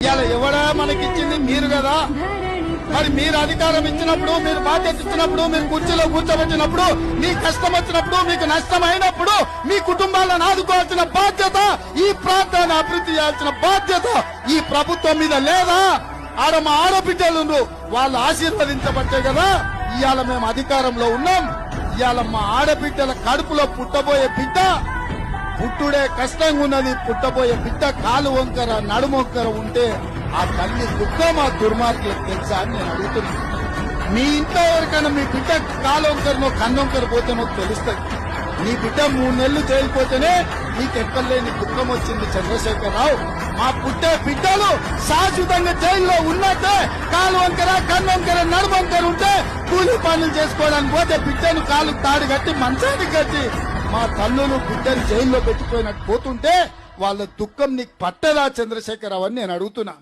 ఇవాళ ఎవడా మనకిచ్చింది మీరు కదా. మరి మీరు అధికారం ఇచ్చినప్పుడు, మీరు బాధ్యత ఇచ్చినప్పుడు, మీరు కుర్చీలో కూర్చోబెట్టినప్పుడు, మీ కష్టం వచ్చినప్పుడు, మీకు నష్టం అయినప్పుడు మీ కుటుంబాలను ఆదుకోవాల్సిన బాధ్యత, ఈ ప్రాంతాన్ని అభివృద్ధి చేయాల్సిన బాధ్యత ఈ ప్రభుత్వం మీద లేదా? ఆడ మా ఆడబిడ్డలు వాళ్ళు ఆశీర్వదించబట్టే కదా ఇవాళ మేము అధికారంలో ఉన్నాం. ఇవాళ మా ఆడబిడ్డల కడుపులో పుట్టబోయే బిడ్డ పుట్టుడే కష్టంగా ఉన్నది. పుట్టబోయే బిడ్డ కాలు వంకర నడుము వంకర ఉంటే ఆ తల్లి దుఃఖం ఆ దుర్మార్గులకు తెలుసా అని నేను అడుగుతున్నాను. మీ ఇంట్లో ఎవరికైనా మీ బిడ్డ కాలు వంకరనో కన్నొంకర పోతేనో తెలుస్తుంది. నీ బిడ్డ 3 నెలలు చేయకపోతేనే నీకు ఎక్కలేని దుఃఖం వచ్చింది చంద్రశేఖరరావు. మా పుట్టే బిడ్డలు శాశ్వతంగా జైల్లో ఉన్నట్టే కాలు వంకర కన్నొంకర నడుము వంకర ఉంటే కూలి పనులు చేసుకోవడానికి పోతే బిడ్డను కాలు తాడు కట్టి మంచానికి కట్టి మా తల్లులు బిడ్డను జైల్లో పెట్టిపోయినట్టు పోతుంటే వాళ్ళ దుఃఖం నీకు పట్టదా చంద్రశేఖరరావు అని నేను అడుగుతున్నా.